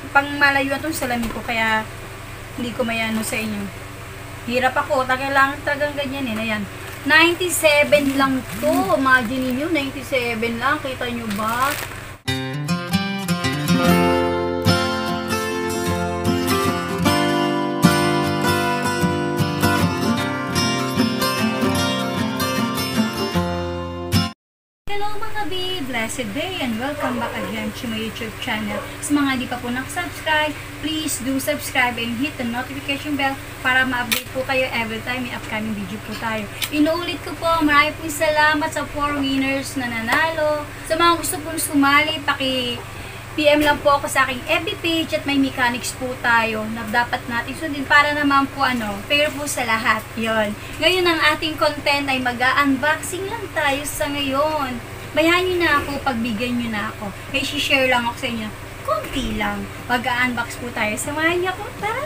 pang malayo itong salamin ko, kaya hindi ko mayano sa inyo. Hirap ako, kailangan talagang ganyan eh. Ayan, 97 lang to. Imagine niyo, 97 lang. Kita nyo ba? Hello mga B! Blessed day and welcome back again to my YouTube channel. Sa mga di pa po nakasubscribe, please do subscribe and hit the notification bell para ma-update po kayo every time may upcoming video po tayo. Inuulit ko po, marami po salamat sa 4 winners na nanalo. Sa mga gusto po sumali, PM lang po ako sa aking FB page at may mechanics po tayo na dapat natin sundin para naman po fair po sa lahat. Yon. Ngayon ang ating content ay mag-unboxing lang tayo sa ngayon. Bayahan nyo na ako, pagbigyan nyo na ako. May share lang ako sa inyo. Konti lang. Mag-unbox po tayo. Samahan niyo ako, tara!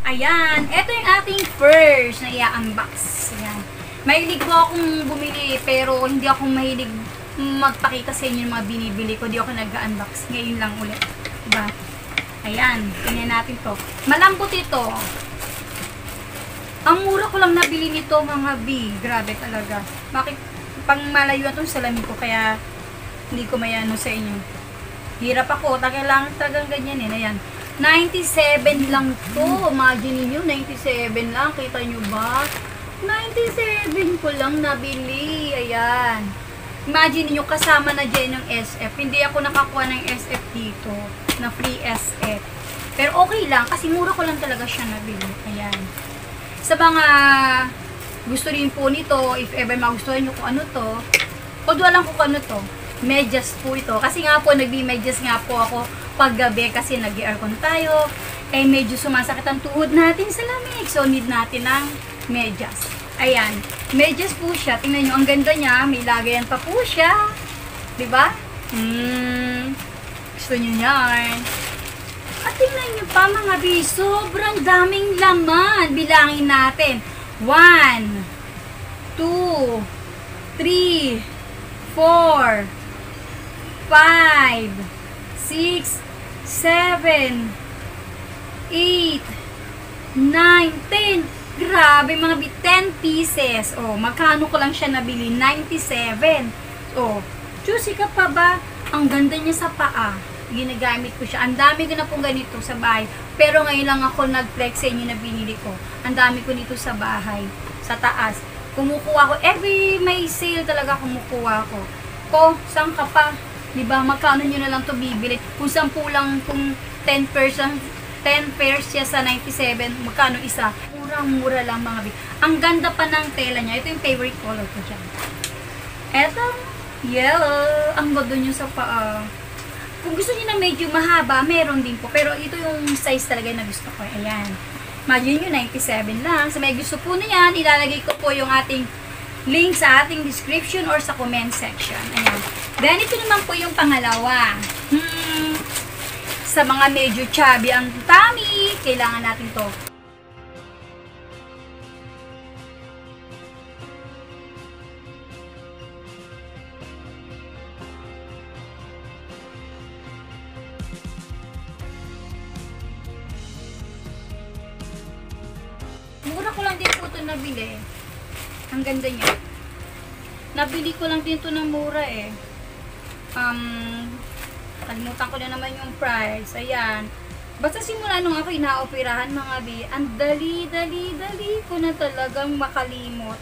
Ayan, ito yung ating first na i-unbox. Ayan. Mahilig po akong bumili pero hindi ako mahilig magpakita sa inyo yung mga binibili ko. Di ako nag-unbox. Ngayon lang ulit. Diba? Ayan. Tingnan natin to. Malambot ito. Ang mura ko lang nabili nito mga B. Grabe talaga. Bakit? Pang malayo itong salamin ko. Kaya hindi ko mayano sa inyo. Hirap ako. Kailangan talagang ganyan eh. Ayan. 97 lang to. Imagine niyo 97 lang. Kita nyo ba? 97 ko lang nabili. Ayan. Imagine niyo kasama na dyan yung SF. Hindi ako nakakuha ng SF dito. Na free SF. Pero okay lang. Kasi mura ko lang talaga siya nabili. Ayan. Sa mga gusto rin po nito, if ever magustuhan nyo kung ano to, although alam ko kung ano to, medyas po ito. Kasi nga po, nagbi-medyas nga po ako paggabi kasi nag-aircon tayo. Eh, medyo sumasakit ang tuhod natin sa lamig. So, need natin ng medyas. Ayan. Medyas po siya. Tingnan nyo, ang ganda niya. May lagayan pa po siya. Diba? Gusto nyo yan. At tingnan nyo pa mga B, sobrang daming laman. Bilangin natin. 1, 2, 3, 4, 5, 6, 7, 8, 9, 10. Grabe mga B, 10 pieces. Oh, magkano ko lang siya nabili? 97. Oh, juicy ka pa ba? Ang ganda niya sa paa. Ginagamit ko siya. Ang dami ko na pong ganito sa bahay. Pero ngayon lang ako nag-flex sa inyo na binili ko. Ang dami ko nito sa bahay. Sa taas. Kumukuha ko. Every may sale talaga kumukuha ko. Saan ka pa? Diba? Magkano nyo na lang to bibili? Kung 10 lang, kung 10 pairs siya sa 97, magkano isa? Murang-mura lang mga big. Ang ganda pa ng tela niya. Ito yung favorite color ko dyan. Ito, yellow. Ang ganda nyo sa paa. Kung gusto niyo na medyo mahaba, meron din po. Pero ito yung size talaga na gusto ko. Ayan. Imagine nyo, 97 lang. Sa may gusto po na yan, ilalagay ko po yung ating link sa ating description or sa comment section. Ayan. Then, ito naman po yung pangalawa. Sa mga medyo chubby ang tummy, kailangan natin to. Mura ko lang din po ito nabili. Ang ganda niya. Nabili ko lang din ito ng mura eh. Kalimutan ko na naman yung price. Ayan. Basta simula nung ako inaoperahan mga B, ang dali ko na talagang makalimot.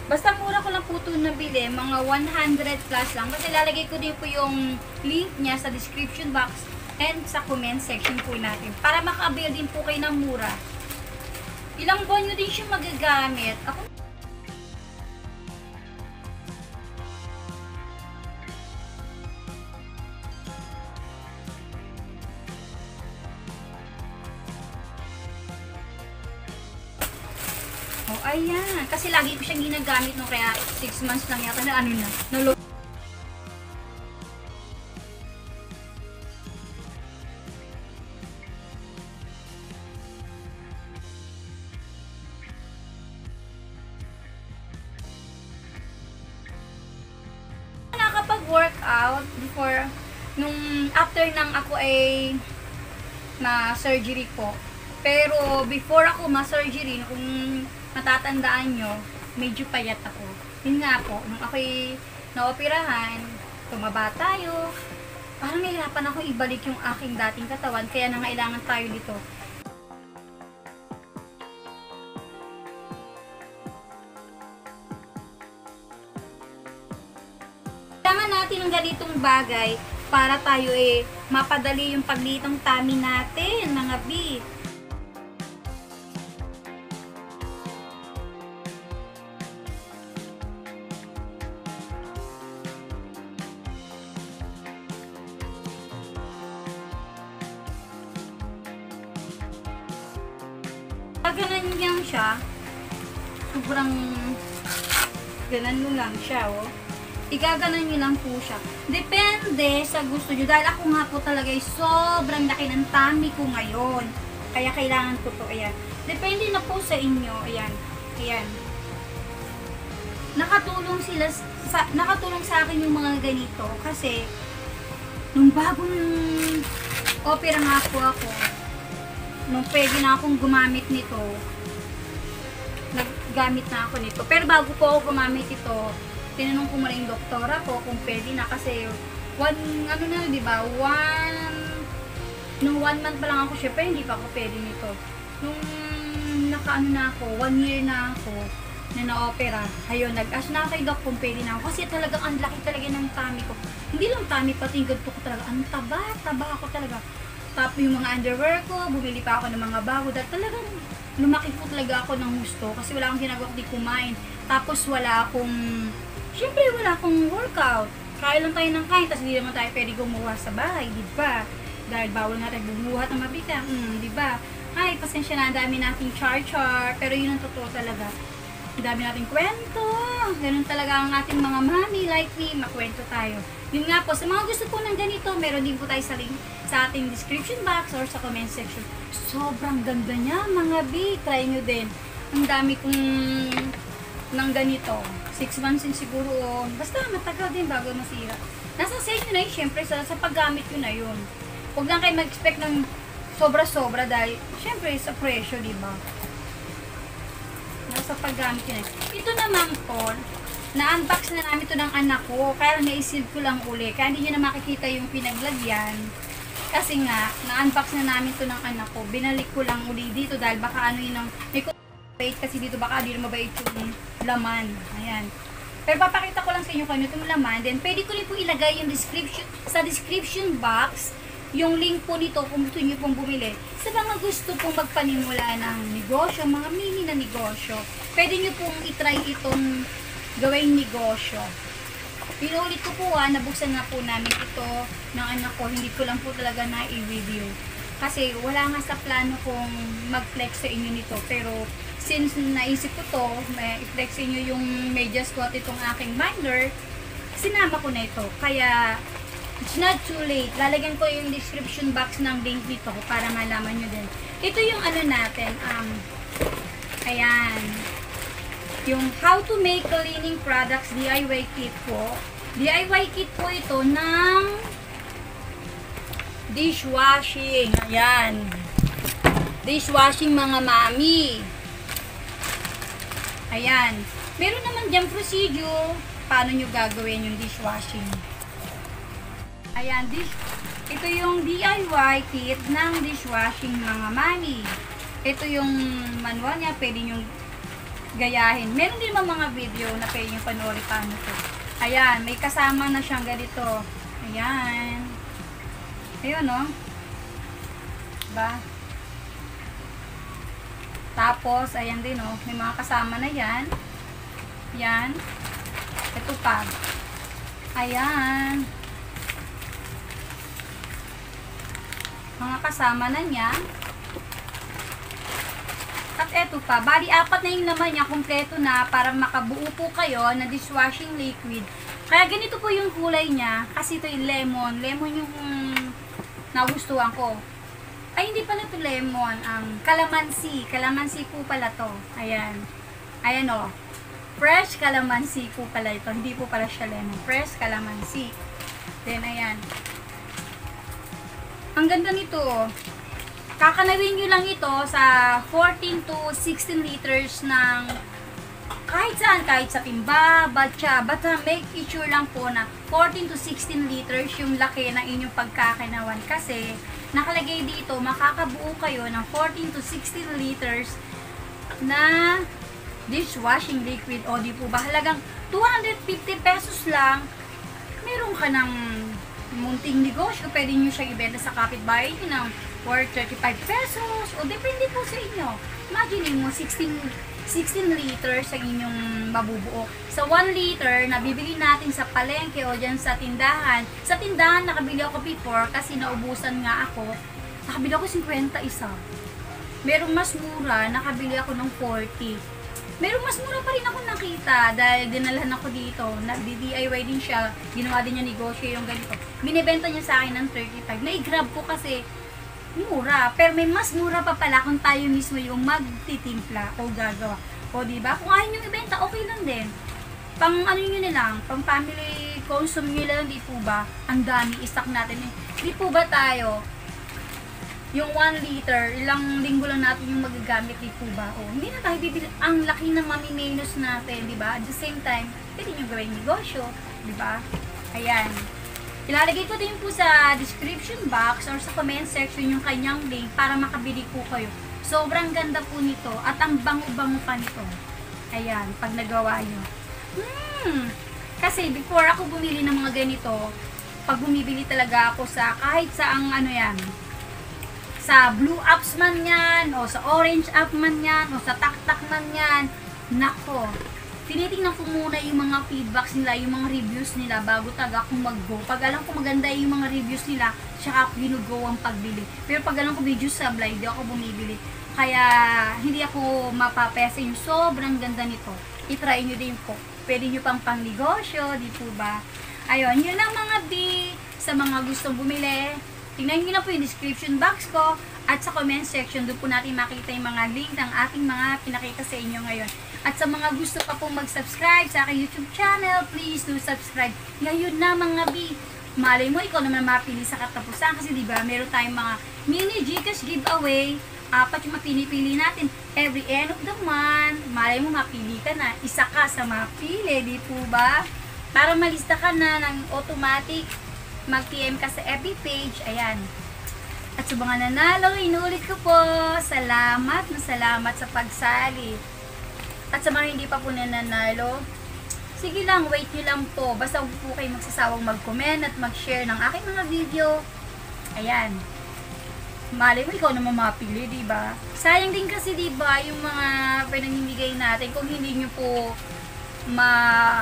Basta mura ko lang po ito nabili. Mga 100 plus lang. Kasi lalagay ko din po yung link niya sa description box and sa comment section po natin. Para makabil din po kayo ng mura. Ilang buwan nyo din siya magagamit. Ako ayan. Kasi lagi ko siyang ginagamit no, kaya 6 months lang yata na na. Workout before nung after nang ako ay ma-surgery po. Pero before ako ma-surgery, kung matatandaan nyo, medyo payat ako. Yun nga po, nung ako'y naoperahan, tumaba tayo, parang nahihirapan ako ibalik yung aking dating katawan, kaya nangailangan tayo dito. Kailangan natin ng ganitong bagay para tayo mapadali yung pagliit ng tummy natin, mga B. Ganan lang siya. Sobrang ganan mo lang siya, oh. Igaganan nyo lang po siya. Depende sa gusto nyo. Dahil ako nga po talaga ay sobrang laki ng tummy ko ngayon. Kaya kailangan ko to. Ayan. Depende na po sa inyo. Ayan. Ayan. Nakatulong sa akin yung mga ganito. Kasi, nung bagong opera nga po ako, nung pwede na akong gumamit nito, naggamit na ako nito. Pero bago po ako gumamit ito, tinanong ko muna yung doktora ko kung pwede na kasi nung 1 month pa lang ako, syempre hindi pa ako pwede nito. Nung na ako, 1 year na ako na na-opera, ayun, nag-ask na kay doc kung pwede na ako kasi talagang ang laki talaga ng tummy ko. Hindi lang tummy, pati yung ganito ko talaga, ang taba ako talaga. Tapos yung mga underwear ko, bumili pa ako ng mga bago dahil talagang lumaki po talaga ako ng gusto kasi wala akong ginagawa kundi kumain. Tapos wala akong workout. Kaya lang tayo ng kain, tapos hindi naman tayo pwede gumawa sa bahay, di ba? Dahil bawal na tayo bumuhat ng mabigat, di ba? Ay, pasensya na, ang dami nating char-char, pero yun ang totoo talaga. Ang dami nating kwento. Ganun talaga ang ating mga mami like me, makwento tayo. Yun nga po, sa mga gusto po ng ganito, meron din po tayo sa link sa ating description box or sa comment section. Sobrang ganda niya, mga B. Try nyo din. Ang dami kong ng ganito. 6 months din siguro. Basta matagal din bago masira. Nasa sa inyo na yun, syempre sa paggamit yun na yun. Huwag lang kayo mag-expect ng sobra-sobra dahil syempre sa presyo, diba? Nasa paggamit yun. Ito naman po, na-unbox na namin ito ng anak ko. Kaya naisip ko lang uli. Kaya hindi nyo na makikita yung pinaglagyan. Kasi nga, na-unbox na namin ito ng anak ko. Binalik ko lang uli dito dahil baka ano yun ang... May mabait kasi dito baka di na mabait yung laman. Ayan. Pero papakita ko lang sa inyo kung ano itong laman. Then, pwede ko rin po ilagay yung sa description box yung link po nito kung gusto nyo pong bumili. Sa mga gusto pong magpanimula ng negosyo, mga mini na negosyo, pwede nyo pong itry itong gawing negosyo. Pinulit ko po nabuksan na po namin ito ng anak ko. Hindi ko lang po talaga na-i-review. Kasi wala nga sa plano kong mag-flex sa inyo nito. Pero since naisip ko to, i-flex sa inyo yung medyas ko at itong aking binder, sinama ko na ito. Kaya it's not too late. Lalagyan ko yung description box ng link dito para malaman nyo din. Ito yung ano natin, ayan. Yung how to make cleaning products DIY kit po. DIY kit po ito ng dishwashing. Ayan. Dishwashing mga mami. Ayan. Meron naman dyan procedure paano nyo gagawin yung dishwashing. Ayan. Ito yung DIY kit ng dishwashing mga mami. Ito yung manual niya. Pwede nyo gayahin. Meron din mga video na pwede nyo panoorin paano ito. Ayan. May kasama na siyang ganito. Ayan. Ayun, no? Diba? Tapos, ayan din, no? May mga kasama na yan. Yan. Ito pa. Ayan. Mga kasama na niya. At eto pa. Bali, 4 na yung naman niya. Kompleto na para makabuo po kayo na dishwashing liquid. Kaya ganito po yung kulay niya. Kasi ito yung lemon. Lemon yung nagustuhan ko. Ay, hindi pala ito lemon. Calamansi. Calamansi po pala to. Ayan. Ayan o. Fresh calamansi po pala ito. Hindi po pala siya lemon. Fresh calamansi. Then, ayan. Ang ganda nito. Kakanawin nyo lang ito sa 14 to 16 liters ng kahit saan, kahit sa timba, batya, basta make sure lang po na 14 to 16 liters yung laki ng inyong pagkakinawan. Kasi, nakalagay dito, makakabuo kayo ng 14 to 16 liters na dishwashing liquid. O, di po ba? Halagang 250 pesos lang, meron ka ng munting negosyo. Pwede nyo siya ibenta sa kapitbahay nyo ng worth 35 pesos. O, depende po sa inyo. Imagine mo, 16 liters ang inyong mabubuo. Sa 1 liter na bibili natin sa palengke o dyan sa tindahan. Sa tindahan, nakabili ako before kasi naubusan nga ako. Nakabili ako 50 isa. Merong mas mura, nakabili ako ng 40. Merong mas mura pa rin ako nakita dahil dinalhan ako dito. Nag-DIY din siya. Ginawa din niya negosyo yung ganito. Binibenta niya sa akin ng 35. Na-grab ko kasi mura. Pero may mas mura pa pala kung tayo mismo yung magtitimpla o gagawa. O diba? Kung ayaw nyo ibenta, okay lang din. Pang ano nyo na lang, pang family consume nyo lang, di po ba? Ang dami, stock natin eh. Di po ba tayo, yung 1 liter, ilang linggo lang natin yung magagamit, di po ba? O, hindi na tayo bibili. Ang laki ng mamimenos natin, di ba? At the same time, pwede nyo gawin negosyo, di ba? Ayan. Ilalagay ko din po sa description box or sa comment section yung kanyang link para makabili po kayo. Sobrang ganda po nito at ang bango-bango pa nito. Ayan, pag nagawa nyo. Kasi before ako bumili ng mga ganito, pag bumibili talaga ako sa kahit saang ano yan, sa Blue Apps man yan, o sa Orange App man yan, o sa TakTak man yan, nako. Tinitingnan ko muna yung mga feedbacks nila, yung mga reviews nila bago taga akong mag-go. Pag alam ko maganda yung mga reviews nila, tsaka ako ginugo ang pagbili. Pero pag alam ko video sablay, hindi ako bumibili. Kaya hindi ako mapapesa yung sobrang ganda nito. I-try nyo din po. Pwede nyo pang pangnegosyo, di po ba? Ayun, yun ang mga sa mga gustong bumili. Tingnan nyo na po yung description box ko at sa comment section. Doon po natin makita yung mga link ng ating mga pinakita sa inyo ngayon. At sa mga gusto pa pong mag-subscribe sa aking YouTube channel, please do subscribe. Ngayon na mga B. Malay mo, ikaw naman mapili sa katapusan. Kasi diba, meron tayong mga mini Gcash giveaway. 4 yung mapili-pili natin. Every end of the month, malay mo mapili ka na. Isa ka sa mapili, di po ba? Para malista ka na ng automatic, mag-PM ka sa FB page. Ayan. At sa mga nanalo, inulit ko po. Salamat na salamat sa pagsali. At sa mga hindi pa po nananalo, sige lang, wait nyo lang po. Basta huwag po kayo magsasawang mag-comment at mag-share ng aking mga video. Ayan. Malay mo, ikaw naman mapili, diba? Sayang din kasi, diba, yung mga pinamimigay natin kung hindi nyo po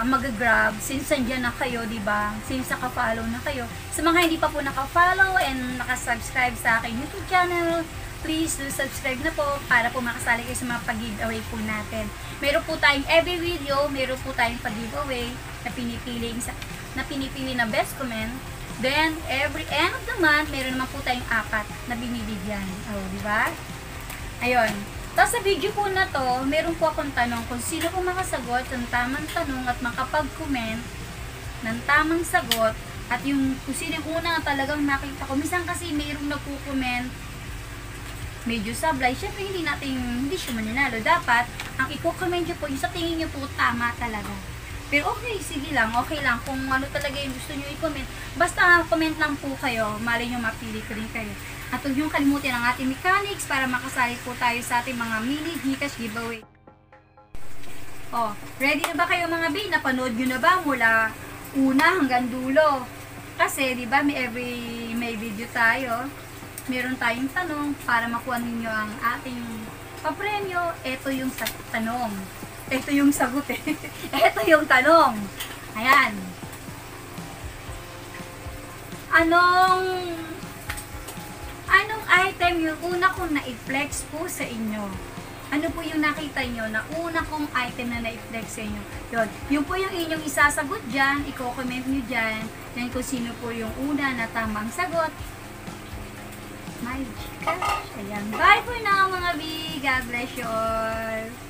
mag-grab since andyan na kayo, diba? Since naka-follow na kayo. Sa mga hindi pa po naka-follow and naka-subscribe sa aking YouTube channel, please do subscribe na po para po makasali kayo sa mga pag-giveaway po natin. Meron po tayong every video, meron po tayong pag-giveaway na pinipili na best comment. Then, every end of the month, meron naman po tayong 4 na binibigyan. O, diba? Ayun. Tapos sa video po na to, meron po akong tanong kung sino po makasagot ng tamang tanong at makapag-comment ng tamang sagot at yung kung sino yung una talagang nakita ko. Minsan kasi mayroong nagko-comment medyo sablay. Siyempre hindi siya mananalo. Dapat, ang i-comment nyo po, yung sa tingin nyo po tama talaga. Pero okay, sige lang, okay lang. Kung ano talaga yung gusto nyo i-comment, basta comment lang po kayo, malay nyo mapili ko rin kayo. At huwag nyo kalimutin ang ating mechanics para makasali po tayo sa ating mga mini Gcash giveaway. Oh, ready na ba kayo mga B? Napanood nyo na ba mula una hanggang dulo? Kasi, di ba, may video tayo. Meron tayong tanong para makuha ninyo ang ating papremyo. Ito yung tanong. Ito yung sagot eh. Ito yung tanong. Ayan. Anong item yung una kong na-flex po sa inyo? Ano po yung nakita nyo na una kong item na na-flex sa inyo? Yun. Yung po yung inyong isasagot dyan. I-comment nyo dyan. Yan kung sino po yung una na tamang sagot. My Gcash. Ayan. Bye for now mga B. God bless you all.